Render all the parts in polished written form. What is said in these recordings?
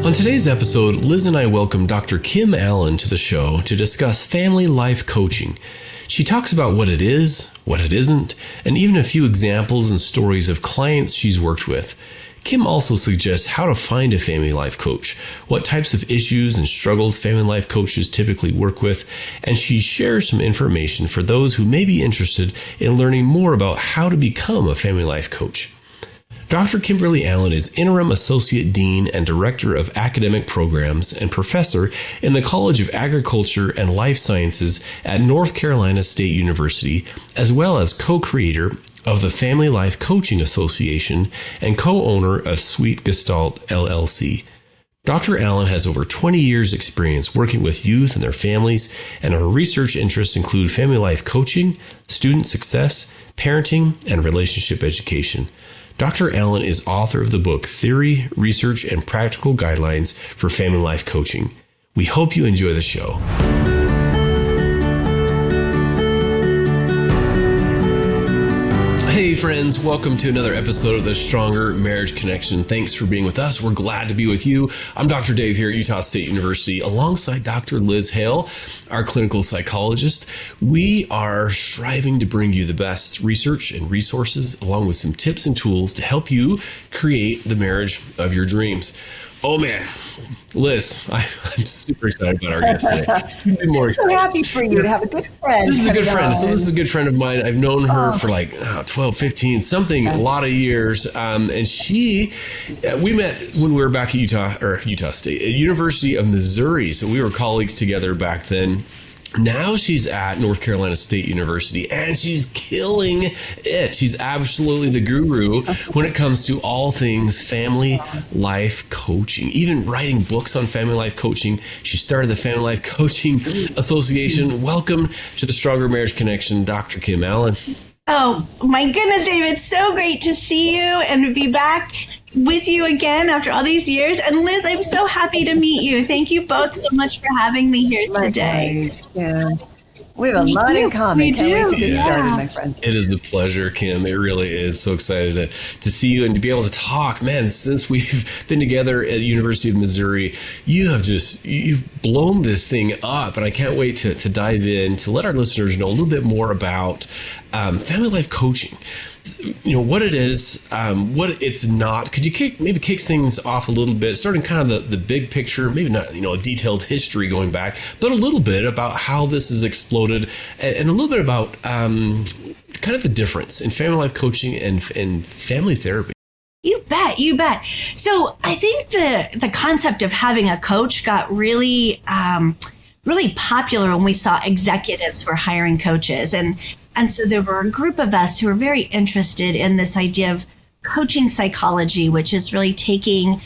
On today's episode, Liz and I welcome Dr. Kim Allen to the show to discuss family life coaching. She talks about what it is, what it isn't, and even a few examples and stories of clients she's worked with. Kim also suggests how to find a family life coach, what types of issues and struggles family life coaches typically work with, and she shares some information for those who may be interested in learning more about how to become a family life coach. Dr. Kimberly Allen is Interim Associate Dean and Director of Academic Programs and Professor in the College of Agriculture and Life Sciences at North Carolina State University, as well as co-creator of the Family Life Coaching Association and co-owner of Sweet Gestalt LLC. Dr. Allen has over 20 years experience working with youth and their families, and her research interests include family life coaching, student success, parenting, and relationship education. Dr. Allen is author of the book Theory, Research, and Practical Guidelines for Family Life Coaching. We hope you enjoy the show. Hey friends, welcome to another episode of the Stronger Marriage Connection. Thanks for being with us. We're glad to be with you. I'm Dr. Dave here at Utah State University alongside Dr. Liz Hale, our clinical psychologist. We are striving to bring you the best research and resources along with some tips and tools to help you create the marriage of your dreams. Oh man, Liz, I'm super excited about our guest today. I'm so happy for you to have a good friend. This is a good friend. So this is a good friend of mine. I've known her for like 12, 15, something, a lot of years. And we met when we were back at Utah State, at University of Missouri. So we were colleagues together back then. Now she's at North Carolina State University and she's killing it. She's absolutely the guru when it comes to all things family life coaching, even writing books on family life coaching. She started the Family Life Coaching Association. Welcome to the Stronger Marriage Connection, Dr. Kim Allen. Oh my goodness, David, it's so great to see you and to be back with you again after all these years. And Liz, I'm so happy to meet you. Thank you both so much for having me here today. Yeah. We have a lot in common. Can't wait to get started, my friend. It is a pleasure, Kim. It really is. So excited to see you and to be able to talk. Man, since we've been together at the University of Missouri, you've blown this thing up. And I can't wait to dive in to let our listeners know a little bit more about family life coaching. You know, what it is, what it's not. Could you kick things off a little bit, starting kind of the big picture, maybe not, a detailed history going back, but a little bit about how this has exploded and a little bit about kind of the difference in family life coaching and family therapy. You bet. So I think the concept of having a coach got really popular when we saw executives were hiring coaches. And so there were a group of us who were very interested in this idea of coaching psychology, which is really taking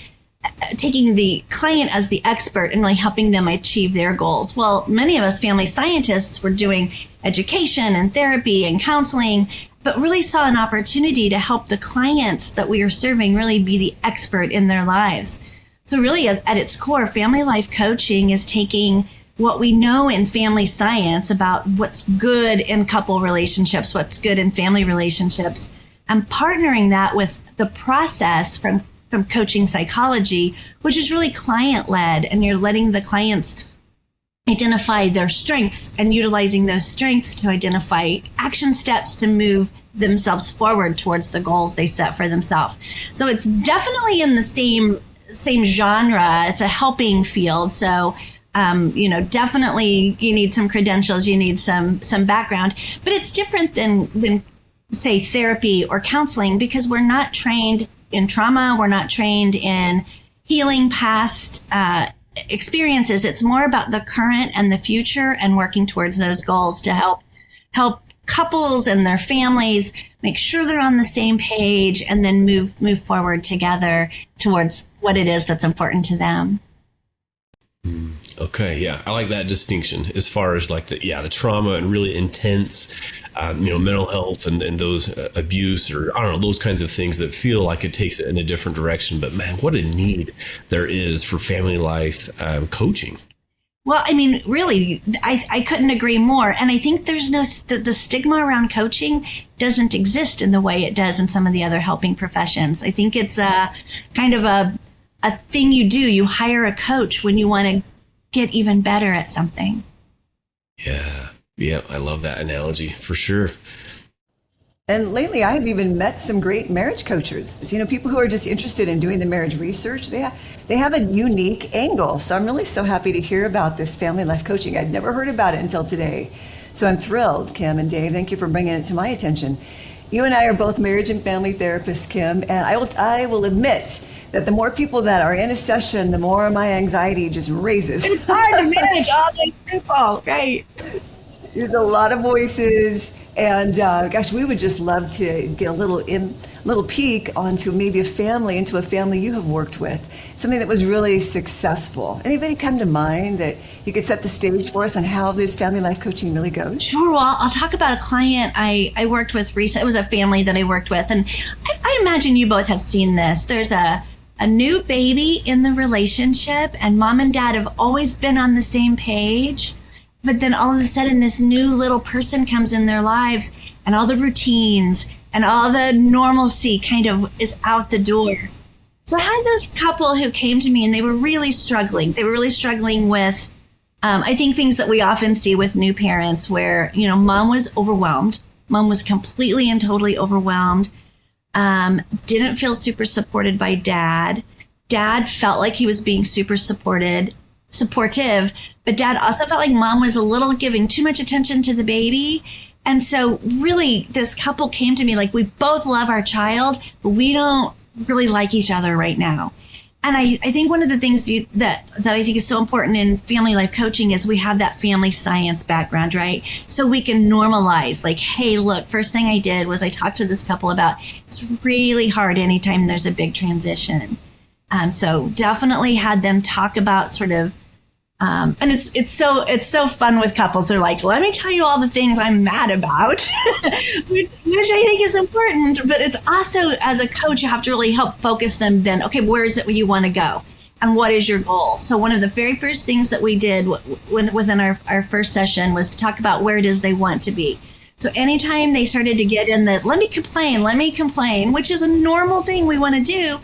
the client as the expert and really helping them achieve their goals. Well, many of us family scientists were doing education and therapy and counseling, but really saw an opportunity to help the clients that we are serving really be the expert in their lives. So really at its core, family life coaching is taking what we know in family science about what's good in couple relationships, what's good in family relationships, and partnering that with the process from coaching psychology, which is really client-led, and you're letting the clients identify their strengths and utilizing those strengths to identify action steps to move themselves forward towards the goals they set for themselves. So it's definitely in the same genre. It's a helping field. So definitely you need some credentials, you need some background, but it's different than say therapy or counseling because we're not trained in trauma. We're not trained in healing past experiences. It's more about the current and the future and working towards those goals to help couples and their families make sure they're on the same page and then move forward together towards what it is that's important to them. Okay, yeah, I like that distinction as far as like the trauma and really intense, mental health and those abuse or I don't know, those kinds of things that feel like it takes it in a different direction. But man, what a need there is for family life coaching. Well, I mean, really, I couldn't agree more. And I think there's the stigma around coaching doesn't exist in the way it does in some of the other helping professions. I think it's a kind of a a thing you do. You hire a coach when you want to get even better at something. Yeah, I love that analogy for sure. And lately, I have even met some great marriage coaches. So, people who are just interested in doing the marriage research. They have a unique angle. So I'm really so happy to hear about this family life coaching. I'd never heard about it until today. So I'm thrilled, Kim and Dave. Thank you for bringing it to my attention. You and I are both marriage and family therapists, Kim, and I will admit that the more people that are in a session, the more my anxiety just raises. It's hard to manage all these people, right? There's a lot of voices, and gosh, we would just love to get a little peek onto maybe into a family you have worked with, something that was really successful. Anybody come to mind that you could set the stage for us on how this family life coaching really goes? Sure. Well, I'll talk about a client I worked with recently. It was a family that I worked with, and I imagine you both have seen this. There's a new baby in the relationship, and mom and dad have always been on the same page. But then all of a sudden, this new little person comes in their lives, and all the routines and all the normalcy kind of is out the door. So I had this couple who came to me, and they were really struggling. They were really struggling with, I think, things that we often see with new parents where, mom was overwhelmed. Mom was completely and totally overwhelmed. Didn't feel super supported by dad. Dad felt like he was being super supportive, but dad also felt like mom was a little giving too much attention to the baby. And so really this couple came to me like, we both love our child, but we don't really like each other right now. And I think one of the things that I think is so important in family life coaching is we have that family science background, right? So we can normalize like, hey, look, first thing I did was I talked to this couple about it's really hard anytime there's a big transition. So definitely had them talk about sort of, and it's so fun with couples. They're like, let me tell you all the things I'm mad about, which I think is important. But it's also, as a coach, you have to really help focus them then, okay, where is it where you want to go? And what is your goal? So one of the very first things that we did within our first session was to talk about where it is they want to be. So anytime they started to get in the, let me complain, which is a normal thing we want to do,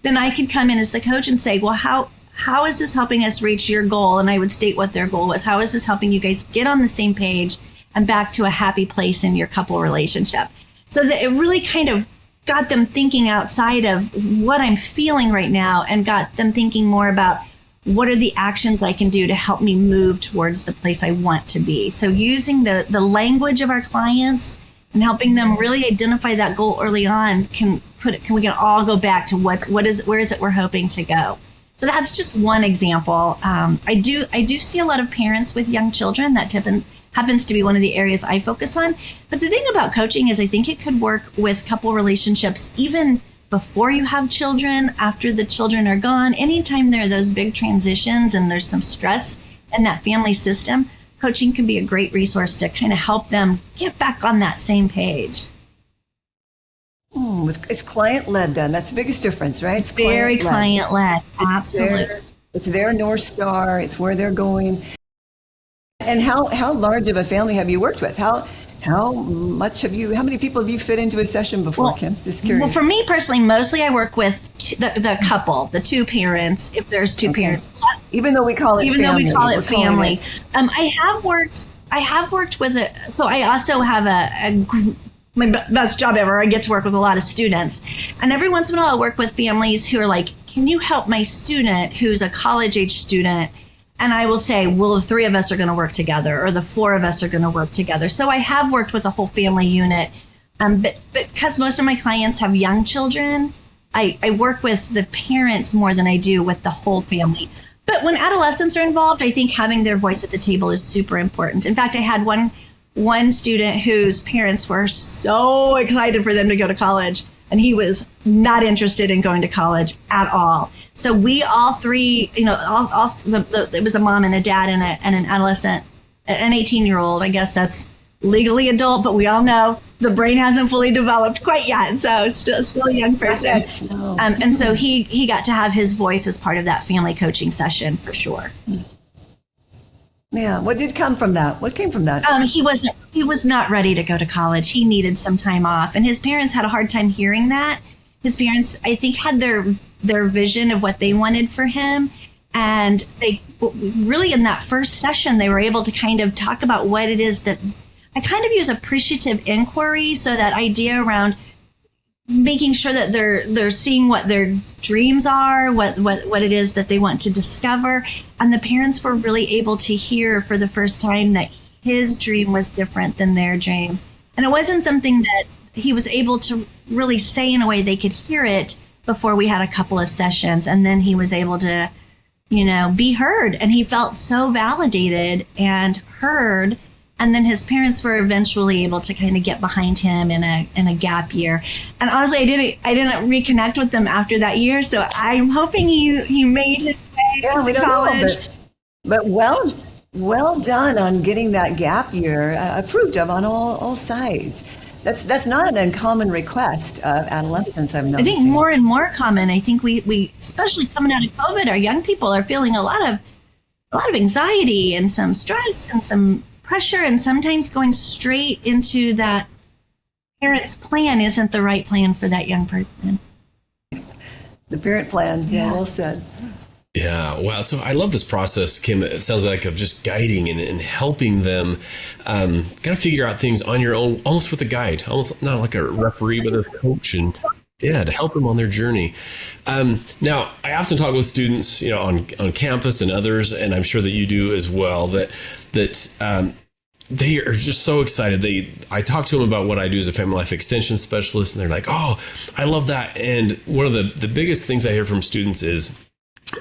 then I could come in as the coach and say, well, how is this helping us reach your goal? And I would state what their goal was. How is this helping you guys get on the same page and back to a happy place in your couple relationship? So that it really kind of got them thinking outside of what I'm feeling right now and got them thinking more about what are the actions I can do to help me move towards the place I want to be. So using the language of our clients and helping them really identify that goal early on we can all go back to where is it we're hoping to go. So that's just one example. I do see a lot of parents with young children. That happens to be one of the areas I focus on. But the thing about coaching is I think it could work with couple relationships even before you have children, after the children are gone. Anytime there are those big transitions and there's some stress in that family system, coaching can be a great resource to kind of help them get back on that same page. It's client-led then. That's the biggest difference, right? It's very client-led. Absolutely. It's their North Star. It's where they're going. And how large of a family have you worked with? How many people have you fit into a session before, Kim? Just curious. Well, for me personally, mostly I work with the couple, the two parents, if there's two parents. Even though we call it family. I have worked with it. So I also have my best job ever. I get to work with a lot of students. And every once in a while I work with families who are like, can you help my student who's a college age student? And I will say, well, the three of us are going to work together or the four of us are going to work together. So I have worked with a whole family unit. But because most of my clients have young children, I work with the parents more than I do with the whole family. But when adolescents are involved, I think having their voice at the table is super important. In fact, I had one student whose parents were so excited for them to go to college, and he was not interested in going to college at all. So we all three, it was a mom and a dad and an adolescent, an 18-year-old. I guess that's legally adult, but we all know the brain hasn't fully developed quite yet. So still a young person. And so he got to have his voice as part of that family coaching session for sure. Yeah. What did come from that? What came from that? He was not ready to go to college. He needed some time off, and his parents had a hard time hearing that. His parents, I think, had their their vision of what they wanted for him. And they really, in that first session, they were able to kind of talk about what it is that I kind of use appreciative inquiry. So that idea around making sure that they're seeing what their dreams are, what it is that they want to discover. And the parents were really able to hear for the first time that his dream was different than their dream. And it wasn't something that he was able to really say in a way they could hear it before we had a couple of sessions. And then he was able to, be heard. And he felt so validated and heard. And then his parents were eventually able to kind of get behind him in a gap year. And honestly, I didn't reconnect with them after that year. So I'm hoping he made his way to college. But well done on getting that gap year approved of on all sides. That's not an uncommon request of adolescents, I've noticed. I think more and more common. I think we especially coming out of COVID, our young people are feeling a lot of anxiety and some stress and some pressure, and sometimes going straight into that parent's plan isn't the right plan for that young person. The parent plan, yeah, well said. Yeah, wow. So I love this process, Kim. It sounds like of just guiding and helping them kind of figure out things on your own, almost with a guide, almost not like a referee, but as a coach, and to help them on their journey. Now, I often talk with students, on campus and others, and I'm sure that you do as well, that they are just so excited. I talk to them about what I do as a family life extension specialist, and they're like, "Oh, I love that." And one of the biggest things I hear from students is,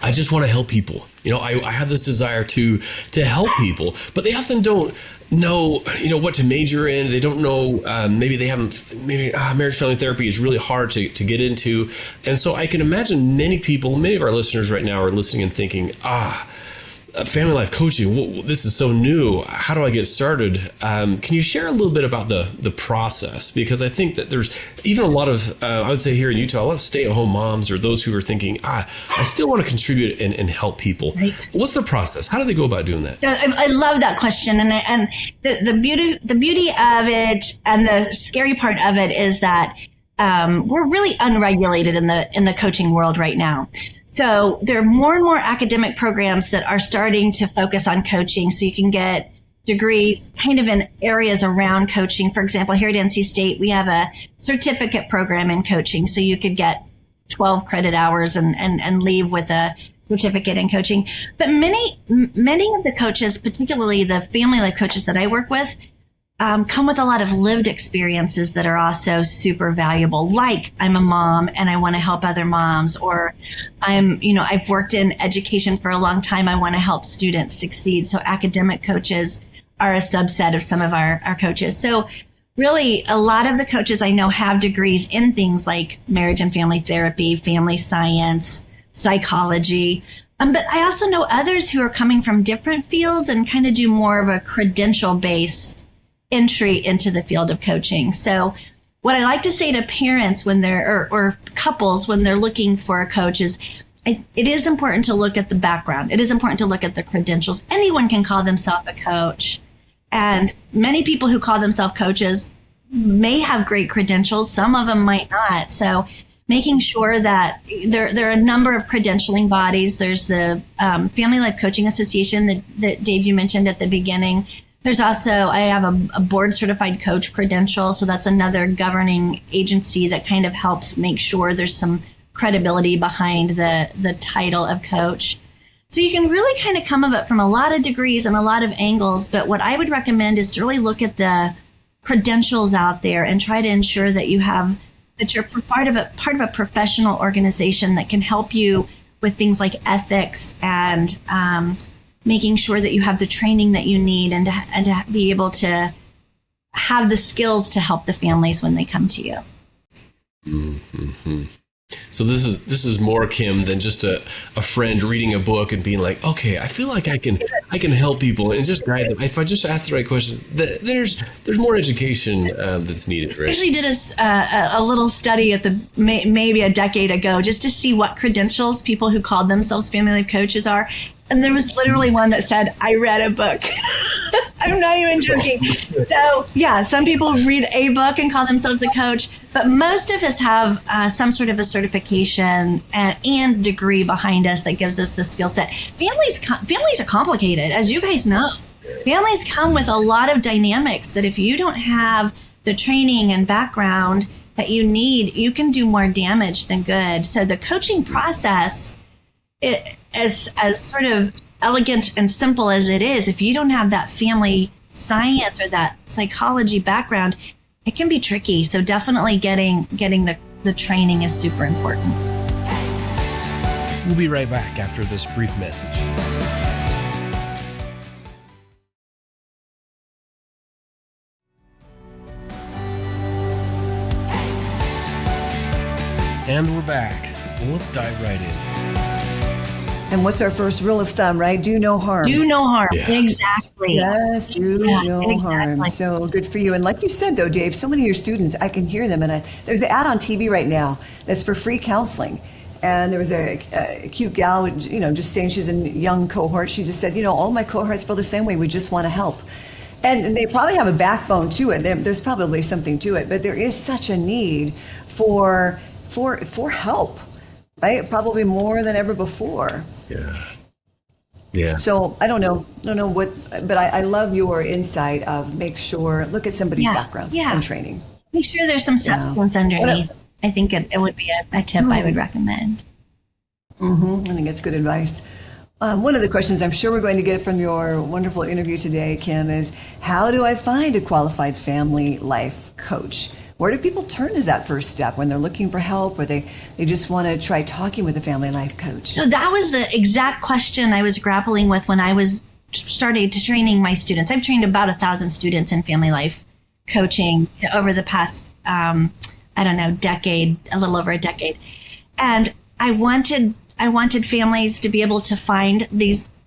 I just want to help people. I have this desire to help people, but they often don't know, what to major in. They don't know, maybe marriage family therapy is really hard to get into. And so I can imagine many of our listeners right now are listening and thinking, family life coaching, this is so new. How do I get started? Can you share a little bit about the process? Because I think that there's even a lot of, I would say here in Utah, a lot of stay-at-home moms or those who are thinking, I still want to contribute and help people. Right. What's the process? How do they go about doing that? I love that question. And the beauty of it and the scary part of it is that we're really unregulated in the coaching world right now. So there are more and more academic programs that are starting to focus on coaching. So you can get degrees kind of in areas around coaching. For example, here at NC State, we have a certificate program in coaching. So you could get 12 credit hours and leave with a certificate in coaching. But many of the coaches, particularly the family life coaches that I work with, come with a lot of lived experiences that are also super valuable. Like, I'm a mom and I want to help other moms, or I've worked in education for a long time. I want to help students succeed. So academic coaches are a subset of some of our coaches. So really, a lot of the coaches I know have degrees in things like marriage and family therapy, family science, psychology. But I also know others who are coming from different fields and kind of do more of a credential-based entry into the field of coaching. So what I like to say to parents when they're, or couples when they're looking for a coach is, it is important to look at the background. It is important to look at the credentials. Anyone can call themselves a coach. And many people who call themselves coaches may have great credentials. Some of them might not. So making sure that there are a number of credentialing bodies. There's the Family Life Coaching Association that Dave, you mentioned at the beginning. There's also, I have a board certified coach credential. So that's another governing agency that kind of helps make sure there's some credibility behind the title of coach. So you can really kind of come of it from a lot of degrees and a lot of angles. But what I would recommend is to really look at the credentials out there and try to ensure that you're part of a professional organization that can help you with things like ethics and making sure that you have the training that you need and to be able to have the skills to help the families when they come to you. Mm-hmm. So this is more, Kim, than just a friend reading a book and being like, okay, I feel like I can help people and just guide them. If I just ask the right question, there's more education that's needed. Right? I actually did a little study at maybe a decade ago just to see what credentials people who called themselves family life coaches are. And there was literally one that said, I read a book. I'm not even joking. So yeah, some people read a book and call themselves a coach, but most of us have some sort of a certification and degree behind us that gives us the skill set. Families are complicated, as you guys know. Families come with a lot of dynamics that if you don't have the training and background that you need, you can do more damage than good. So the coaching process, as sort of elegant and simple as it is, if you don't have that family science or that psychology background, it can be tricky. So definitely getting the training is super important. We'll be right back after this brief message. And we're back. Well, let's dive right in. And what's our first rule of thumb, right? Do no harm. Do no harm. Yeah. Exactly. Yes, do no harm. So good for you. And like you said, though, Dave, so many of your students, I can hear them. And there's an ad on TV right now that's for free counseling. And there was a cute gal, just saying she's a young cohort. She just said, all my cohorts feel the same way. We just want to help. And they probably have a backbone to it. There's probably something to it. But there is such a need for help, right? Probably more than ever before. Yeah. So I don't know what, but I love your insight of look at somebody's background and training. Make sure there's some substance underneath. I think it would be a tip I would recommend. I think it's good advice. One of the questions I'm sure we're going to get from your wonderful interview today, Kim, is how do I find a qualified family life coach? Where do people turn as that first step when they're looking for help or they just want to try talking with a family life coach? So that was the exact question I was grappling with when I was starting to training my students. I've trained about 1,000 students in family life coaching over the past, decade, a little over a decade. And I wanted families to be able to find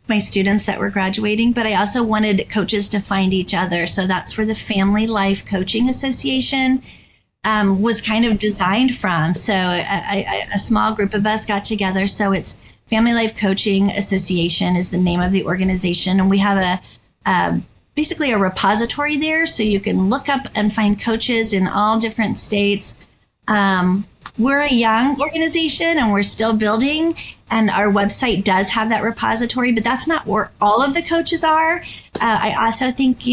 my students that were graduating, but I also wanted coaches to find each other. So that's where the Family Life Coaching Association was kind of designed from. So a small group of us got together. So it's Family Life Coaching Association is the name of the organization. And we have basically a repository there. So you can look up and find coaches in all different states. We're a young organization and we're still building, and our website does have that repository, but that's not where all of the coaches are. I also think,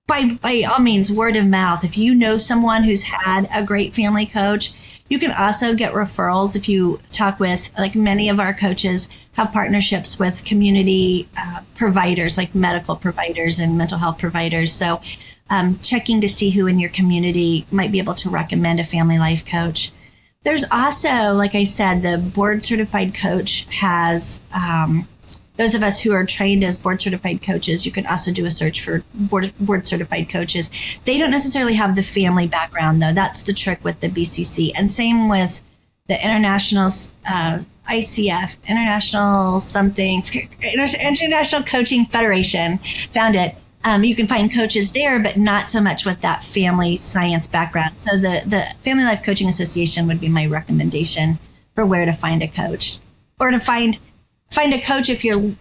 by all means, word of mouth. If you know someone who's had a great family coach, you can also get referrals if you talk with, like many of our coaches have partnerships with community providers, like medical providers and mental health providers. So checking to see who in your community might be able to recommend a family life coach. There's also, like I said, the board certified coach has, those of us who are trained as board certified coaches, you can also do a search for board certified coaches. They don't necessarily have the family background, though. That's the trick with the BCC. And same with the international ICF, International Coaching Federation, found it. You can find coaches there, but not so much with that family science background. So the Family Life Coaching Association would be my recommendation for where to find a coach, or to find a coach if you're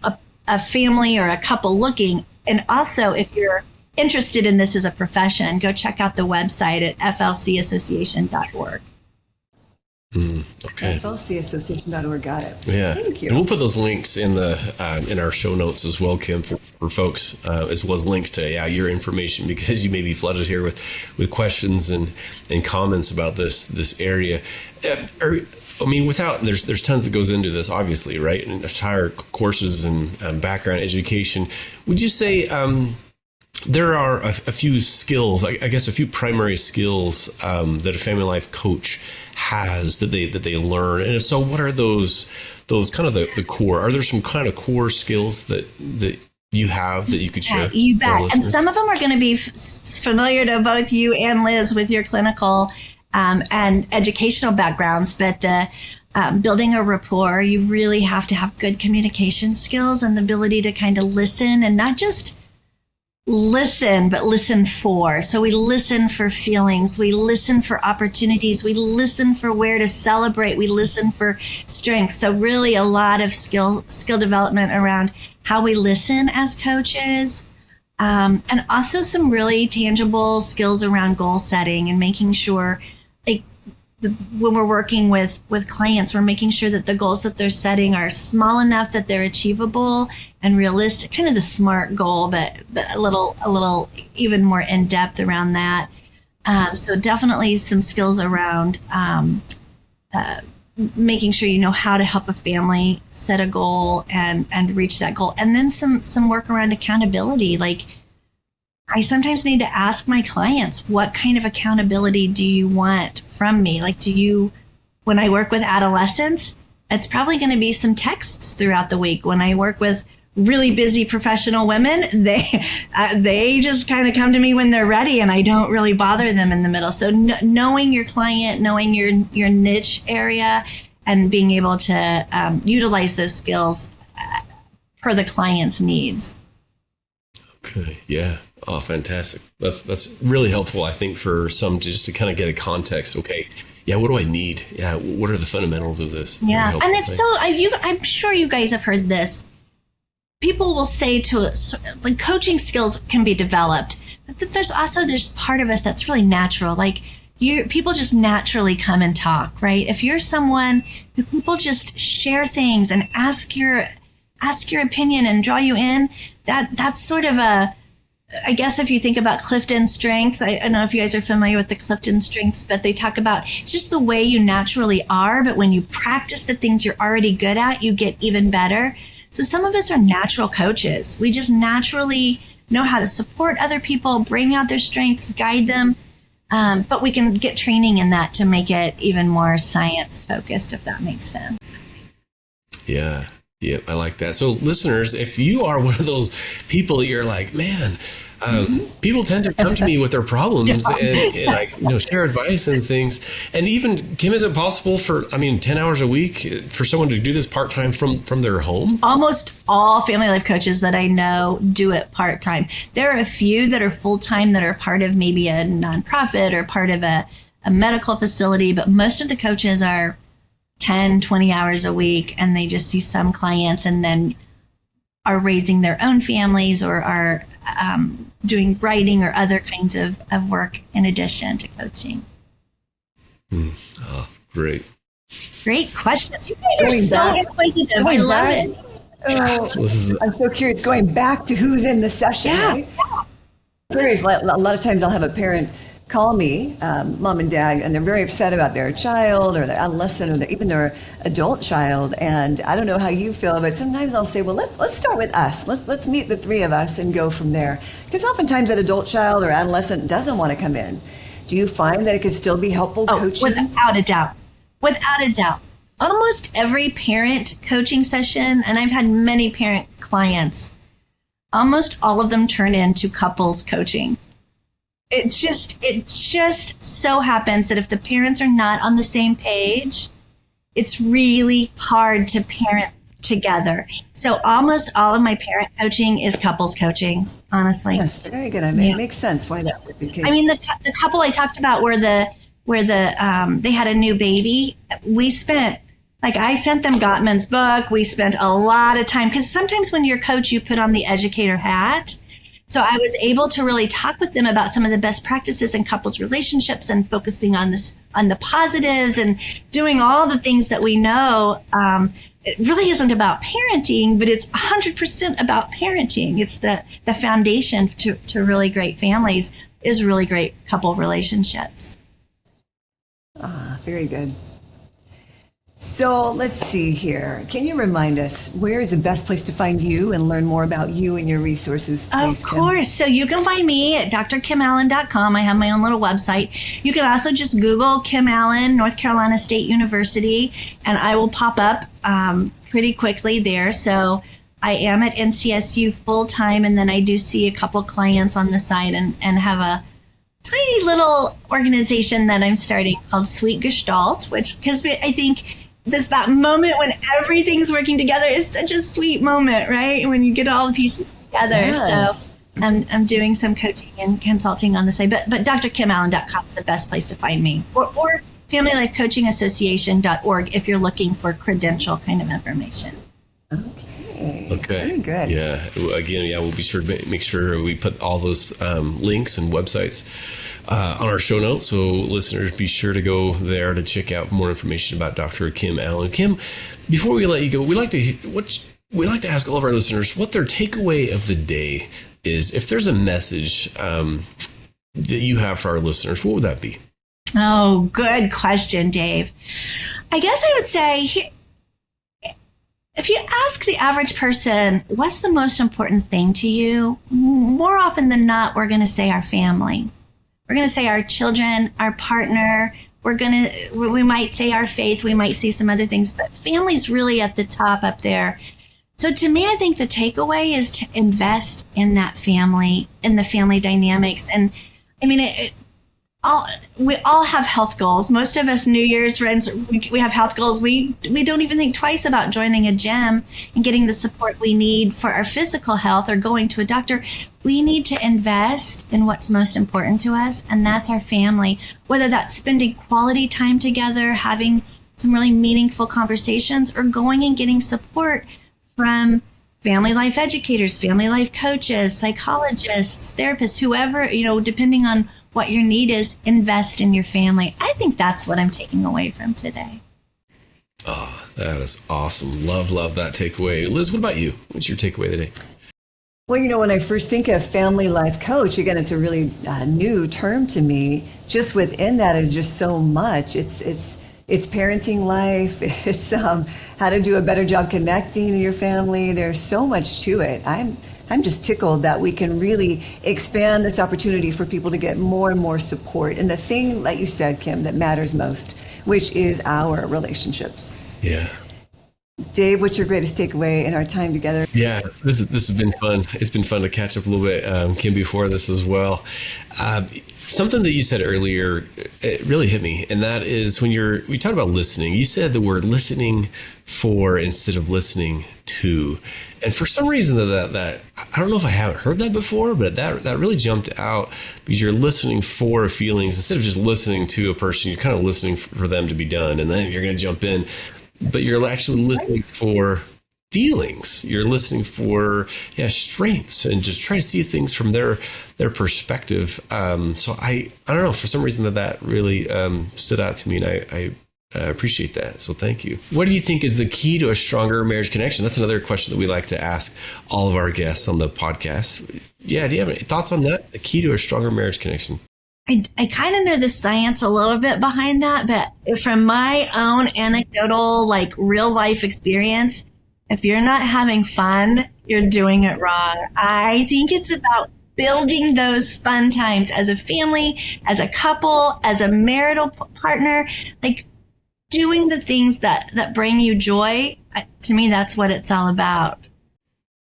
a family or a couple looking. And also, if you're interested in this as a profession, go check out the website at flcassociation.org. Okay. flcassociation.org. Got it. Yeah. Thank you. And we'll put those links in our show notes as well, Kim, for folks, as well as links to your information, because you may be flooded here with questions and comments about this area. There's tons that goes into this, obviously, right? And entire courses and background education. Would you say there are a few skills, I guess a few primary skills that a family life coach has that they learn? And if so, what are those kind of the core? Are there some kind of core skills that you have that you could share? You bet. And some of them are going to be familiar to both you and Liz with your clinical and educational backgrounds, but building a rapport, you really have to have good communication skills and the ability to kind of listen, and not just listen, but listen for. So we listen for feelings, we listen for opportunities, we listen for where to celebrate, we listen for strengths. So really a lot of skill development around how we listen as coaches. And also some really tangible skills around goal setting and making sure, like, when we're working with clients, we're making sure that the goals that they're setting are small enough that they're achievable and realistic, kind of the SMART goal, but a little even more in depth around that. So definitely some skills around making sure you know how to help a family set a goal and reach that goal. And then some work around accountability. Like, I sometimes need to ask my clients, what kind of accountability do you want from me? Like, when I work with adolescents, it's probably going to be some texts throughout the week. When I work with really busy professional women, they just kind of come to me when they're ready, and I don't really bother them in the middle. So knowing your client, knowing your niche area, and being able to utilize those skills per the client's needs. Okay. Yeah. Oh, fantastic. That's really helpful, I think, for some just to kind of get a context. Okay. Yeah. What do I need? Yeah. What are the fundamentals of this? Yeah. And it's I'm sure you guys have heard this. People will say to us, like, coaching skills can be developed, but there's part of us that's really natural. Like, people just naturally come and talk, right? If you're someone who people just share things and ask your opinion and draw you in, that's sort of I guess if you think about Clifton Strengths, I don't know if you guys are familiar with the Clifton Strengths, but they talk about it's just the way you naturally are. But when you practice the things you're already good at, you get even better. So some of us are natural coaches. We just naturally know how to support other people, bring out their strengths, guide them. But we can get training in that to make it even more science focused, if that makes sense. Yeah. Yeah, I like that. So listeners, if you are one of those people that you're like, man, people tend to come to me with their problems and I share advice and things. And even, Kim, is it possible for, 10 hours a week for someone to do this part-time from their home? Almost all family life coaches that I know do it part-time. There are a few that are full-time that are part of maybe a nonprofit or part of a medical facility, but most of the coaches are 10, 20 hours a week, and they just see some clients and then are raising their own families or are doing writing or other kinds of work in addition to coaching. Oh, great. Great questions. You guys are so inquisitive. I love it. I'm so curious, going back to who's in the session. Yeah. Right? A lot of times I'll have a parent call me, mom and dad, and they're very upset about their child or their adolescent or even their adult child. And I don't know how you feel, but sometimes I'll say, well, let's start with us. Let's meet the three of us and go from there. Because oftentimes that adult child or adolescent doesn't want to come in. Do you find that it could still be helpful coaching? Without a doubt. Without a doubt. Almost every parent coaching session, and I've had many parent clients, almost all of them turn into couples coaching. It just so happens that if the parents are not on the same page, it's really hard to parent together. So almost all of my parent coaching is couples coaching, honestly. Yes, very good. It makes sense why that would be the case. The couple I talked about where they had a new baby. I sent them Gottman's book. We spent a lot of time, because sometimes when you're a coach, you put on the educator hat. So I was able to really talk with them about some of the best practices in couples relationships and focusing on the positives and doing all the things that we know. It really isn't about parenting, but it's 100% about parenting. It's the foundation to really great families is really great couple relationships. Very good. So let's see here. Can you remind us, where is the best place to find you and learn more about you and your resources? Of course. So you can find me at drkimallen.com. I have my own little website. You can also just Google Kim Allen, North Carolina State University, and I will pop up pretty quickly there. So I am at NCSU full time, and then I do see a couple clients on the side and have a tiny little organization that I'm starting called Sweet Gestalt, because I think that moment when everything's working together is such a sweet moment, right? When you get all the pieces together. Yes. So I'm doing some coaching and consulting on the side, but drkimallen.com is the best place to find me, or familylifecoachingassociation.org if you're looking for credential kind of information. Okay. Okay. Very Okay. good. Yeah. Again, yeah, we'll be sure to make sure we put all those links and websites on our show notes. So listeners, be sure to go there to check out more information about Dr. Kim Allen. Kim, before we let you go, we like to ask all of our listeners what their takeaway of the day is. If there's a message that you have for our listeners, what would that be? Oh, good question, Dave. I guess I would say, if you ask the average person, what's the most important thing to you? More often than not, we're going to say our family. We're going to say our children, our partner. We might say our faith. We might say some other things, but family's really at the top up there. So to me, I think the takeaway is to invest in that family, in the family dynamics. And I mean, we all have health goals. Most of us New Year's friends, we have health goals. We don't even think twice about joining a gym and getting the support we need for our physical health or going to a doctor. We need to invest in what's most important to us, and that's our family. Whether that's spending quality time together, having some really meaningful conversations, or going and getting support from family life educators, family life coaches, psychologists, therapists, whoever, depending on what your need is, invest in your family. I think that's what I'm taking away from today. Oh, that is awesome. Love that takeaway. Liz, what about you? What's your takeaway today? Well, when I first think of family life coach, again, it's a really new term to me. Just within that is just so much. It's parenting life. It's how to do a better job connecting to your family. There's so much to it. I'm just tickled that we can really expand this opportunity for people to get more and more support. And the thing, like you said, Kim, that matters most, which is our relationships. Yeah. Dave, what's your greatest takeaway in our time together? Yeah, this has been fun. It's been fun to catch up a little bit, Kim, before this as well. Something that you said earlier, it really hit me, and that is when we talked about listening. You said the word listening for instead of listening to, and for some reason that I don't know if I haven't heard that before, but that really jumped out, because you're listening for feelings instead of just listening to a person. You're kind of listening for them to be done, and then you're going to jump in, but you're actually listening for feelings. You're listening for strengths, and just trying to see things from their perspective. So I don't know, for some reason that really stood out to me, and I appreciate that. So thank you. What do you think is the key to a stronger marriage connection? That's another question that we like to ask all of our guests on the podcast. Yeah, do you have any thoughts on that? The key to a stronger marriage connection? I kind of know the science a little bit behind that, but from my own anecdotal, real life experience, if you're not having fun, you're doing it wrong. I think it's about building those fun times as a family, as a couple, as a marital partner, doing the things that bring you joy. To me, that's what it's all about.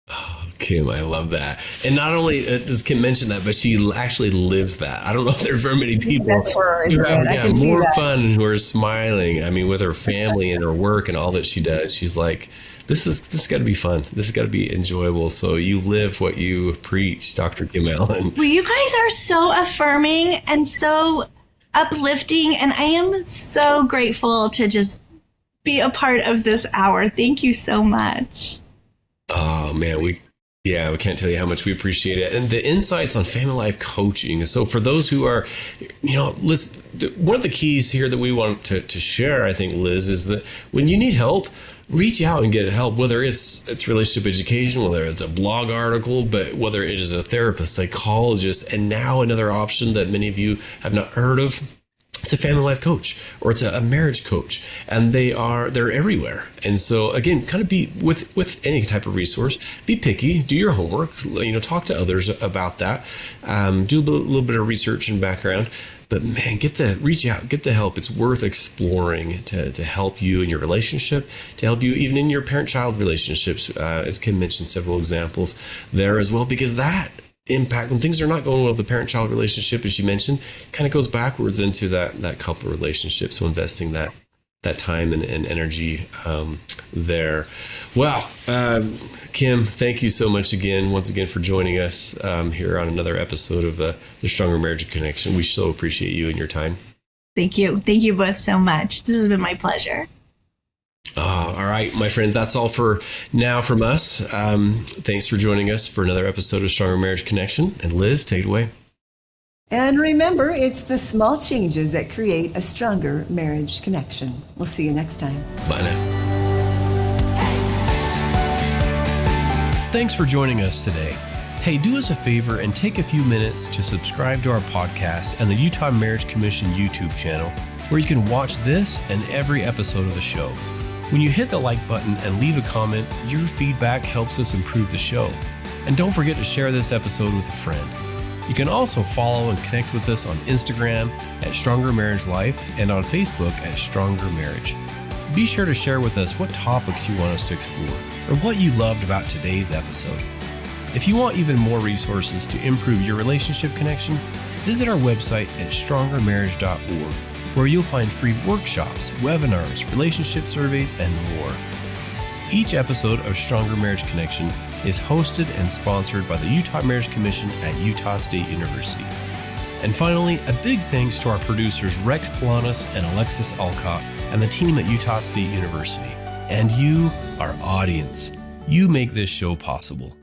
Oh, Kim, I love that. And not only does Kim mention that, but she actually lives that. I don't know if there are very many people who have more fun and who are smiling. I mean, with her family and her work and all that she does, she's like, this has got to be fun. This has got to be enjoyable. So you live what you preach, Dr. Kim Allen. Well, you guys are so affirming and so uplifting, and I am so grateful to just be a part of this hour. Thank you so much. Oh, man, we can't tell you how much we appreciate it. And the insights on family life coaching. So for those who are, listen, one of the keys here that we want to share, I think, Liz, is that when you need help, reach out and get help, whether it's relationship education, whether it's a blog article, but whether it is a therapist, psychologist, and now another option that many of you have not heard of, it's a family life coach, or it's a marriage coach, and they're everywhere. And so again, kind of be with any type of resource, be picky, do your homework, talk to others about that, do a little bit of research and background. But man, reach out, get the help. It's worth exploring to help you in your relationship, to help you even in your parent-child relationships. As Kim mentioned, several examples there as well, because that impact, when things are not going well with the parent-child relationship, as you mentioned, kind of goes backwards into that couple relationship. So investing that time and energy there. Wow. Kim, thank you so much once again for joining us here on another episode of the Stronger Marriage Connection. We so appreciate you and your time. Thank you. Thank you both so much. This has been my pleasure. All right, my friends, that's all for now from us. Thanks for joining us for another episode of Stronger Marriage Connection. And Liz, take it away. And remember, it's the small changes that create a stronger marriage connection. We'll see you next time. Bye now. Thanks for joining us today. Hey, do us a favor and take a few minutes to subscribe to our podcast and the Utah Marriage Commission YouTube channel, where you can watch this and every episode of the show. When you hit the like button and leave a comment, your feedback helps us improve the show. And don't forget to share this episode with a friend. You can also follow and connect with us on Instagram at Stronger Marriage Life and on Facebook at Stronger Marriage. Be sure to share with us what topics you want us to explore or what you loved about today's episode. If you want even more resources to improve your relationship connection, visit our website at strongermarriage.org, where you'll find free workshops, webinars, relationship surveys, and more. Each episode of Stronger Marriage Connection is hosted and sponsored by the Utah Marriage Commission at Utah State University. And finally, a big thanks to our producers Rex Polanis and Alexis Alcott and the team at Utah State University. And you, our audience, you make this show possible.